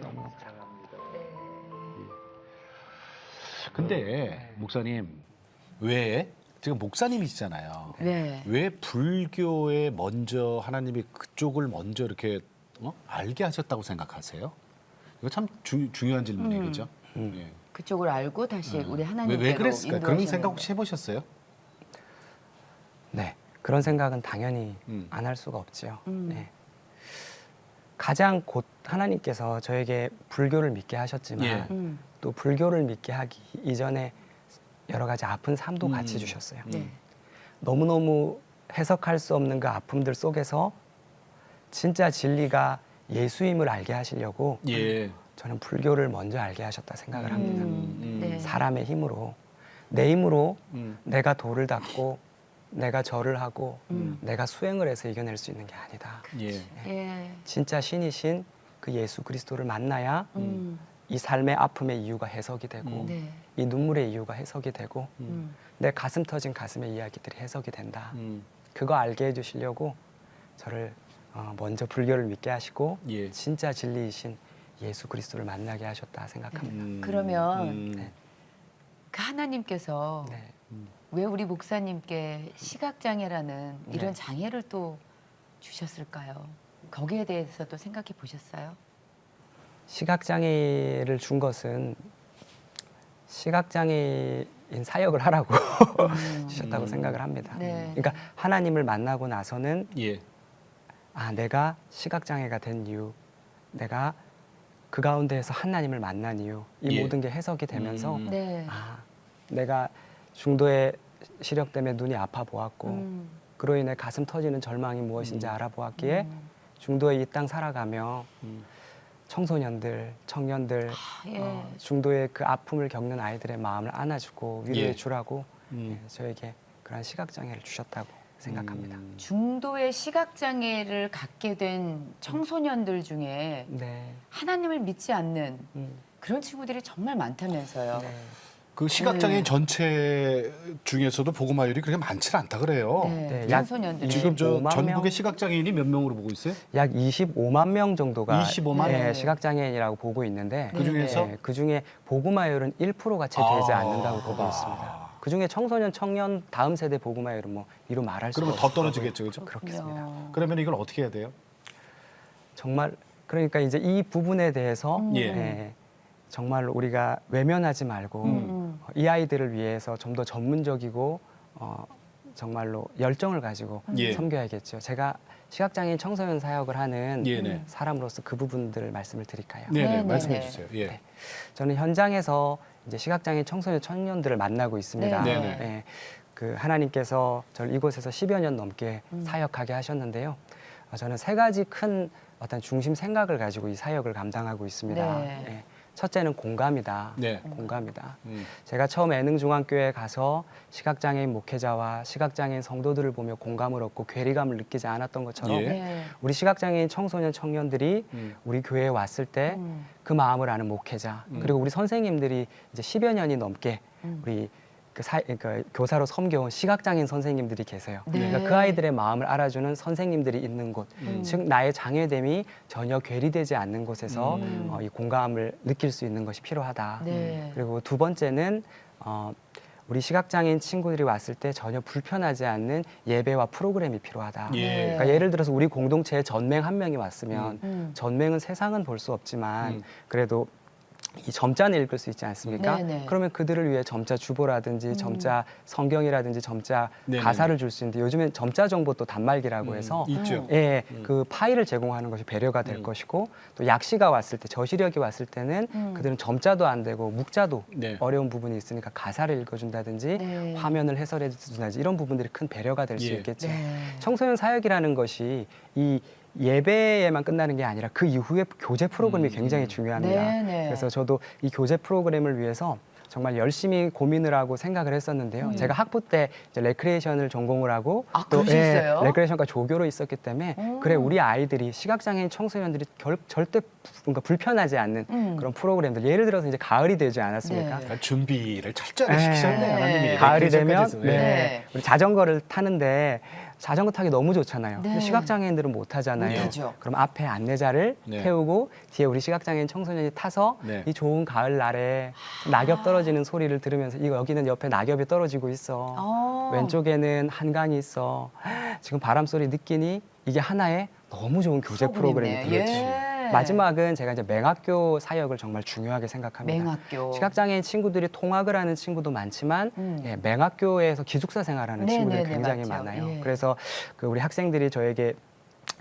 너무 사랑합니다. 근데 목사님 왜 지금 목사님이시잖아요. 네. 왜 불교에 먼저 하나님이 그쪽을 먼저 이렇게 알게 하셨다고 생각하세요? 이거 참 중요한 질문이에요, 그죠? 예. 그쪽을 알고 다시 우리 하나님께로 왜 그랬을까? 그런 인도하셨는데. 생각 혹시 해보셨어요? 네, 그런 생각은 당연히 안 할 수가 없지요. 네. 가장 곧 하나님께서 저에게 불교를 믿게 하셨지만 예. 또 불교를 믿게 하기 이전에 여러 가지 아픈 삶도 같이 주셨어요. 네. 너무너무 해석할 수 없는 그 아픔들 속에서 진짜 진리가 예수임을 알게 하시려고 예. 저는 불교를 먼저 알게 하셨다 생각을 합니다. 네. 사람의 힘으로, 내 힘으로 음. 내가 도를 닦고 내가 절을 하고 내가 수행을 해서 이겨낼 수 있는 게 아니다. 예. 예. 진짜 신이신 그 예수 그리스도를 만나야 이 삶의 아픔의 이유가 해석이 되고 네. 이 눈물의 이유가 해석이 되고 내 가슴 터진 가슴의 이야기들이 해석이 된다. 그거 알게 해주시려고 저를 먼저 불교를 믿게 하시고 예. 진짜 진리이신 예수 그리스도를 만나게 하셨다 생각합니다. 그러면 네. 그 하나님께서 네. 왜 우리 목사님께 시각장애라는 이런 네. 장애를 또 주셨을까요? 거기에 대해서도 생각해 보셨어요? 시각장애를 준 것은 시각장애인 사역을 하라고 주셨다고 생각을 합니다. 네. 그러니까 하나님을 만나고 나서는 예. 내가 시각장애가 된 이유, 내가 그 가운데에서 하나님을 만난 이유, 이 예. 모든 게 해석이 되면서 네. 내가 중도의 시력 때문에 눈이 아파 보았고 그로 인해 가슴 터지는 절망이 무엇인지 알아보았기에 중도에 이 땅 살아가며 청소년들, 청년들, 예. 중도의 그 아픔을 겪는 아이들의 마음을 안아주고 위로해 예. 주라고 저에게 그런 시각장애를 주셨다고 생각합니다. 중도의 시각장애를 갖게 된 청소년들 중에 네. 하나님을 믿지 않는 음, 그런 친구들이 정말 많다면서요. 네. 그 시각장애인 전체 중에서도 복음화율이 그렇게 많지는 않다 그래요. 네. 네, 약 청소년들이. 지금 저 25만 전국의 명? 시각장애인이 몇 명으로 보고 있어요? 약 25만 명 정도가 25만? 네, 시각장애인이라고 보고 있는데 그 중에서 그 중에 복음화율은 1%가 채 되지 않는다고 보고 아. 있습니다. 그 중에 청소년, 청년 다음 세대 복음화율은 뭐 이루 말할 수 그러면 없어요. 더 떨어지겠죠, 그렇죠? 그렇겠습니다. 그러면 이걸 어떻게 해야 돼요? 정말 그러니까 이제 이 부분에 대해서 예. 정말 우리가 외면하지 말고 이 아이들을 위해서 좀 더 전문적이고 정말로 열정을 가지고 예. 섬겨야겠죠. 제가 시각장애인 청소년 사역을 하는 네. 사람으로서 그 부분들을 말씀을 드릴까요? 네네, 네, 말씀해 네. 주세요. 예. 네. 저는 현장에서 이제 시각장애인 청소년 청년들을 만나고 있습니다. 네, 네. 예, 그 하나님께서 저를 이곳에서 10여 년 넘게 사역하게 하셨는데요. 저는 세 가지 큰 어떤 중심 생각을 가지고 이 사역을 감당하고 있습니다. 네. 예, 첫째는 공감이다. 네. 공감이다. 음. 제가 처음 애능중앙교회에 가서 시각장애인 목회자와 시각장애인 성도들을 보며 공감을 얻고 괴리감을 느끼지 않았던 것처럼 예. 네. 우리 시각장애인 청소년 청년들이 우리 교회에 왔을 때 그 마음을 아는 목회자 그리고 우리 선생님들이 이제 10여 년이 넘게 우리 그 교사로 섬겨온 시각장애인 선생님들이 계세요. 네. 그러니까 그 아이들의 마음을 알아주는 선생님들이 있는 곳, 즉 나의 장애됨이 전혀 괴리되지 않는 곳에서 이 공감을 느낄 수 있는 것이 필요하다. 네. 그리고 두 번째는 우리 시각장애인 친구들이 왔을 때 전혀 불편하지 않는 예배와 프로그램이 필요하다. 예. 그러니까 예를 들어서 우리 공동체에 전맹 한 명이 왔으면 전맹은 세상은 볼 수 없지만 그래도 이 점자는 읽을 수 있지 않습니까? 네네. 그러면 그들을 위해 점자 주보라든지 점자 성경이라든지 점자 네네네. 가사를 줄 수 있는데 요즘엔 점자 정보 또 단말기라고 해서 있죠. 예, 그 파일을 제공하는 것이 배려가 될 것이고 또 약시가 왔을 때 저시력이 왔을 때는 그들은 점자도 안 되고 묵자도 네. 어려운 부분이 있으니까 가사를 읽어준다든지 네. 화면을 해설해 준다든지 이런 부분들이 큰 배려가 될 수 예. 있겠죠. 네. 청소년 사역이라는 것이 이 예배에만 끝나는 게 아니라 그 이후에 교제 프로그램이 굉장히 중요합니다. 네네. 그래서 저도 이 교제 프로그램을 위해서 정말 열심히 고민을 하고 생각을 했었는데요. 제가 학부 때 이제 레크레이션을 전공을 하고 그러셨어요? 레크레이션과 조교로 있었기 때문에 그래 우리 아이들이 시각장애인 청소년들이 절대 뭔가 불편하지 않는 그런 프로그램들 예를 들어서 이제 가을이 되지 않았습니까? 네. 그러니까 준비를 철저하게 네. 시키셨네 하나님이. 가을이 되면 레크레이션까지 해서. 네. 우리 자전거를 타는데 자전거 타기 너무 좋잖아요. 네. 근데 시각장애인들은 못 하잖아요. 못하죠. 그럼 앞에 안내자를 네. 태우고 뒤에 우리 시각장애인 청소년이 타서 네. 이 좋은 가을 날에 낙엽 떨어지는 소리를 들으면서 이거 여기는 옆에 낙엽이 떨어지고 있어. 왼쪽에는 한강이 있어. 지금 바람 소리 느끼니 이게 하나의 너무 좋은 교제 프로그램이 되겠지. 예. 마지막은 제가 이제 맹학교 사역을 정말 중요하게 생각합니다. 맹학교. 시각장애인 친구들이 통학을 하는 친구도 많지만 예, 맹학교에서 기숙사 생활하는 네, 친구들이 네, 네, 굉장히 맞죠. 많아요. 예. 그래서 그 우리 학생들이 저에게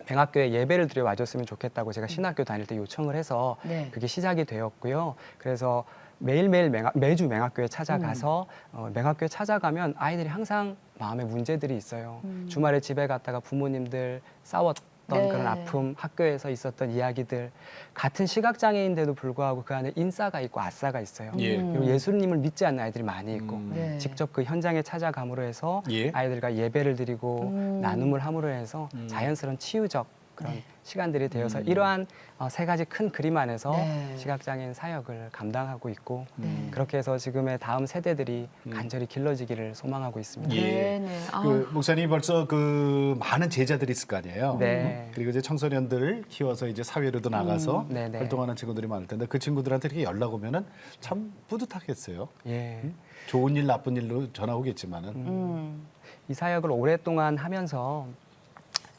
맹학교에 예배를 드려 와줬으면 좋겠다고 제가 신학교 다닐 때 요청을 해서 네. 그게 시작이 되었고요. 그래서 매일매일 매주 맹학교에 찾아가서 맹학교에 찾아가면 아이들이 항상 마음에 문제들이 있어요. 주말에 집에 갔다가 부모님들 싸웠던 네. 그런 아픔, 학교에서 있었던 이야기들, 같은 시각장애인데도 불구하고 그 안에 인싸가 있고 아싸가 있어요. 예. 그리고 예수님을 믿지 않는 아이들이 많이 있고 네. 직접 그 현장에 찾아감으로 해서 예. 아이들과 예배를 드리고 나눔을 함으로 해서 자연스러운 치유적 그런 네. 시간들이 되어서 이러한 세 가지 큰 그림 안에서 네. 시각장애인 사역을 감당하고 있고 네. 그렇게 해서 지금의 다음 세대들이 간절히 길러지기를 소망하고 있습니다. 예. 네. 그 목사님 벌써 그 많은 제자들이 있을 거 아니에요. 네. 그리고 이제 청소년들 키워서 이제 사회로도 나가서 네네. 활동하는 친구들이 많을 텐데 그 친구들한테 이렇게 연락 오면은 참 뿌듯하겠어요. 예. 좋은 일 나쁜 일로 전화 오겠지만은 이 사역을 오랫동안 하면서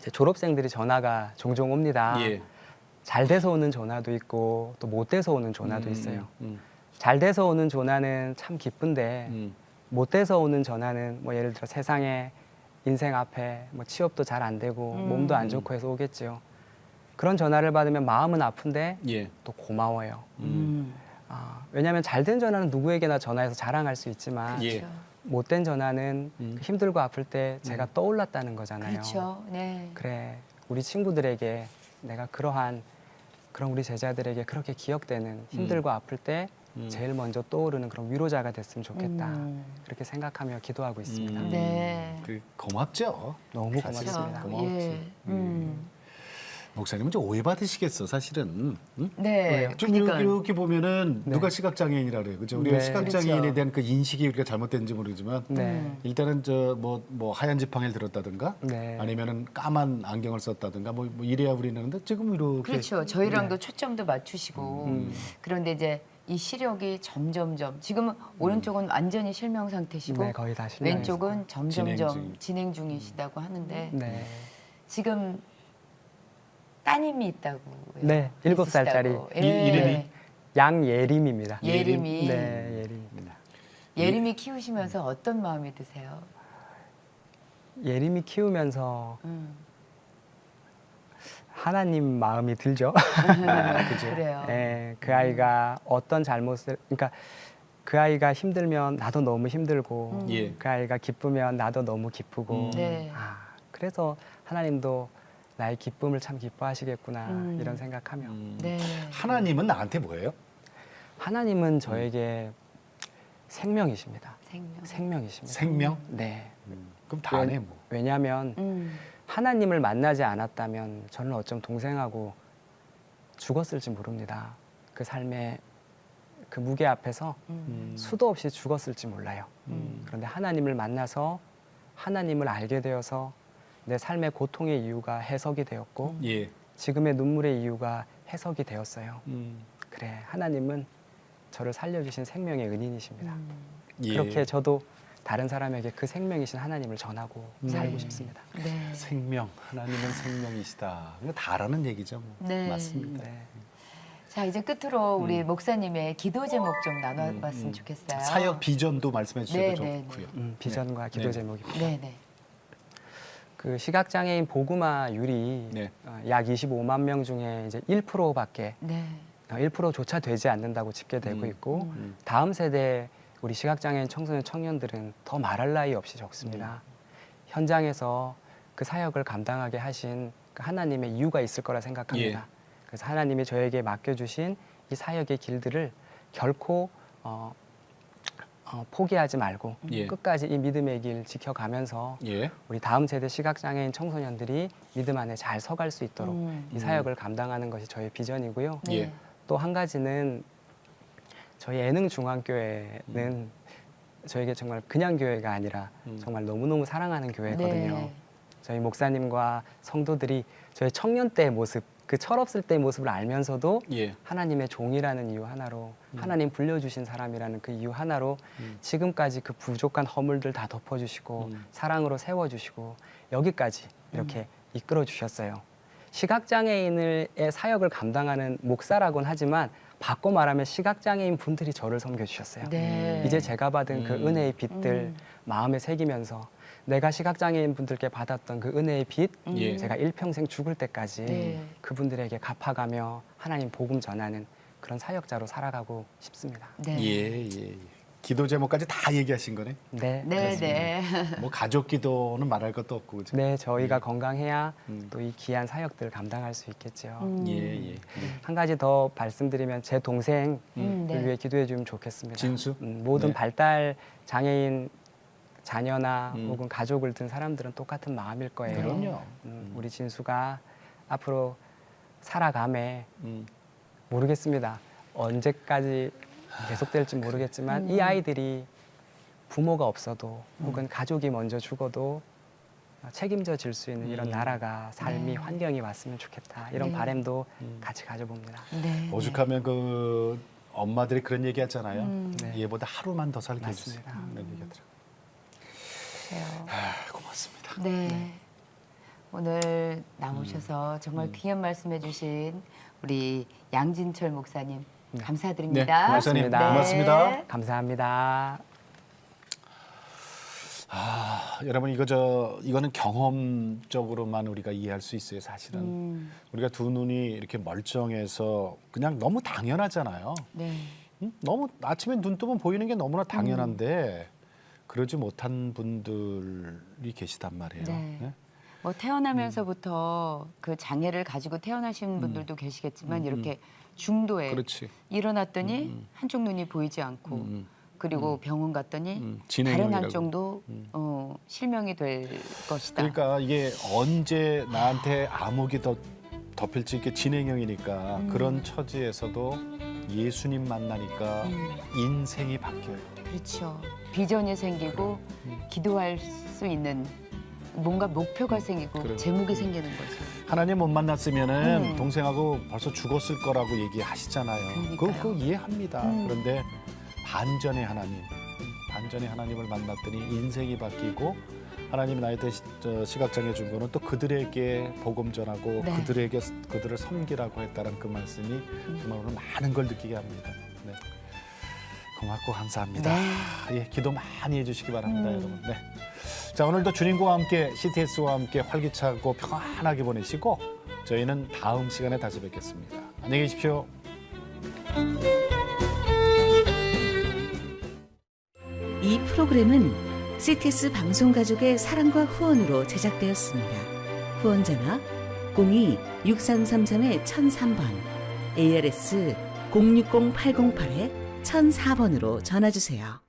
이제 졸업생들이 전화가 종종 옵니다. 예. 잘 돼서 오는 전화도 있고 또 못 돼서 오는 전화도 있어요. 음. 잘 돼서 오는 전화는 참 기쁜데 못 돼서 오는 전화는 뭐 예를 들어 세상에 인생 앞에 뭐 취업도 잘 안 되고 몸도 안 좋고 해서 오겠죠. 그런 전화를 받으면 마음은 아픈데 예. 또 고마워요. 왜냐하면 잘된 전화는 누구에게나 전화해서 자랑할 수 있지만 예. 그렇죠. 못된 전화는 힘들고 아플 때 제가 떠올랐다는 거잖아요. 그렇죠. 네. 그래, 우리 친구들에게 내가 그런 우리 제자들에게 그렇게 기억되는 힘들고 아플 때 제일 먼저 떠오르는 그런 위로자가 됐으면 좋겠다. 그렇게 생각하며 기도하고 있습니다. 네. 그 고맙죠. 너무 사실 고맙습니다. 고맙지. 예. 목사님은 좀 오해받으시겠어 사실은. 응? 네. 좀 그러니까 이렇게 보면은 네. 누가 시각장애인이라 그래요. 그죠? 우리가 네. 시각장애인에 그렇죠. 대한 그 인식이 우리가 잘못된지 모르지만 네. 일단은 저 뭐 하얀 지팡이를 들었다든가 네. 아니면은 까만 안경을 썼다든가 뭐 이래야 우리는데 지금 이렇게 그렇죠. 저희랑도 초점도 맞추시고 그런데 이제 이 시력이 점점점 지금은 오른쪽은 완전히 실명 상태시고 네, 거의 다 실명했어요. 왼쪽은 점점점 진행 진행 중이시다고 하는데 네. 지금 따님이 있다고요. 네, 7살짜리. 있으시다고. 이름이? 양예림입니다. 예림이. 네, 예림입니다. 예림이 키우시면서 어떤 마음이 드세요? 예림이 키우면서 하나님 마음이 들죠. 그래요. 네, 그 아이가 어떤 잘못을, 그러니까 그 아이가 힘들면 나도 너무 힘들고, 예. 그 아이가 기쁘면 나도 너무 기쁘고, 네. 그래서 하나님도 나의 기쁨을 참 기뻐하시겠구나 이런 생각하며 네. 하나님은 나한테 뭐예요? 하나님은 저에게 생명이십니다. 생명. 생명이십니다. 생명? 네. 그럼 다네 뭐. 왜냐하면 하나님을 만나지 않았다면 저는 어쩜 동생하고 죽었을지 모릅니다. 그 삶의 그 무게 앞에서 수도 없이 죽었을지 몰라요. 그런데 하나님을 만나서 하나님을 알게 되어서 내 삶의 고통의 이유가 해석이 되었고 예. 지금의 눈물의 이유가 해석이 되었어요. 그래, 하나님은 저를 살려주신 생명의 은인이십니다. 예. 그렇게 저도 다른 사람에게 그 생명이신 하나님을 전하고 살고 싶습니다. 네. 생명. 하나님은 생명이시다. 이거 다라는 얘기죠. 뭐. 네. 맞습니다. 네. 자 이제 끝으로 우리 목사님의 기도 제목 좀 나눠봤으면 좋겠어요. 사역 비전도 말씀해 주셔도 네, 네, 좋고요. 비전과 기도 네. 제목입니다. 네네. 그 시각장애인 보그마율이 네. 약 25만 명 중에 이제 1%밖에 네. 1%조차 되지 않는다고 집계되고 있고 다음 세대 우리 시각장애인 청소년 청년들은 더 말할 나위 없이 적습니다. 현장에서 그 사역을 감당하게 하신 그 하나님의 이유가 있을 거라 생각합니다. 예. 그래서 하나님이 저에게 맡겨주신 이 사역의 길들을 결코 포기하지 말고 예. 끝까지 이 믿음의 길 지켜가면서 예. 우리 다음 세대 시각장애인 청소년들이 믿음 안에 잘 서갈 수 있도록 이 사역을 감당하는 것이 저의 비전이고요. 네. 예. 또 한 가지는 저희 예능중앙교회는 저에게 정말 그냥 교회가 아니라 정말 너무너무 사랑하는 교회거든요. 네. 저희 목사님과 성도들이 저희 청년 때의 모습, 그 철없을 때의 모습을 알면서도 예. 하나님의 종이라는 이유 하나로 하나님 불려주신 사람이라는 그 이유 하나로 지금까지 그 부족한 허물들 다 덮어주시고 사랑으로 세워주시고 여기까지 이렇게 이끌어주셨어요. 시각장애인의 사역을 감당하는 목사라고는 하지만 바꿔 말하면 시각장애인 분들이 저를 섬겨주셨어요. 네. 이제 제가 받은 그 은혜의 빛들 마음에 새기면서 내가 시각장애인 분들께 받았던 그 은혜의 빛 예. 제가 일평생 죽을 때까지 네. 그분들에게 갚아가며 하나님 복음 전하는 그런 사역자로 살아가고 싶습니다. 네. 예. 예. 기도 제목까지 다 얘기하신 거네. 네, 네. 그렇습니다. 네. 뭐 가족 기도는 말할 것도 없고 그죠? 네, 저희가 건강해야 또 이 귀한 사역들 감당할 수 있겠죠. 예, 예. 한 가지 더 말씀드리면 제 동생을 네. 위해 기도해 주면 좋겠습니다. 진수? 모든 네. 발달 장애인 자녀나 혹은 가족을 둔 사람들은 똑같은 마음일 거예요. 그럼요. 우리 진수가 앞으로 살아감에 모르겠습니다. 언제까지 계속될지 모르겠지만 이 아이들이 부모가 없어도 혹은 가족이 먼저 죽어도 책임져 질 수 있는 이런 나라가 삶이 네. 환경이 왔으면 좋겠다. 이런 네. 바람도 같이 가져봅니다. 네. 오죽하면 그 엄마들이 그런 얘기 하잖아요. 네. 얘보다 하루만 더 살게 해주세요. 맞습니다. 그런 얘기 하더라고요. 그래요. 아, 고맙습니다. 네. 오늘 나오셔서 정말 귀한 말씀해주신 우리 양진철 목사님 네. 감사드립니다. 네, 목사님 고맙습니다. 고맙습니다. 감사합니다. 아, 여러분 이거는 경험적으로만 우리가 이해할 수 있어요. 사실은 우리가 두 눈이 이렇게 멀쩡해서 그냥 너무 당연하잖아요. 네. 너무 아침에 눈 뜨면 보이는 게 너무나 당연한데 그러지 못한 분들이 계시단 말이에요. 네. 네? 뭐 태어나면서부터 그 장애를 가지고 태어나신 분들도 계시겠지만 이렇게 중도에 그렇지. 일어났더니 한쪽 눈이 보이지 않고 그리고 병원 갔더니 다른 진행형이라고. 한쪽도 실명이 될 것이다. 그러니까 이게 언제 나한테 암흑이 더 덮일지 이게 진행형이니까 그런 처지에서도 예수님 만나니까 인생이 바뀌어요. 그렇죠. 비전이 생기고 기도할 수 있는 뭔가 목표가 생기고 그래요. 제목이 생기는 거죠. 하나님 못 만났으면은 동생하고 벌써 죽었을 거라고 얘기하시잖아요. 그러니까요. 그거 이해합니다. 그런데 반전의 하나님을 만났더니 인생이 바뀌고 하나님이 나한테 시각장애 준 거는 또 그들에게 복음 전하고 네. 그들을 섬기라고 했다는 그 말씀이 정말 오늘 많은 걸 느끼게 합니다. 네. 고맙고 감사합니다. 네. 예, 기도 많이 해주시기 바랍니다, 여러분. 네. 자, 오늘도 주님과 함께 CTS와 함께 활기차고 평안하게 보내시고 저희는 다음 시간에 다시 뵙겠습니다. 안녕히 계십시오. 이 프로그램은 CTS 방송가족의 사랑과 후원으로 제작되었습니다. 후원전화 02-6333-1003번, ARS 060-808-1004번으로 전화주세요.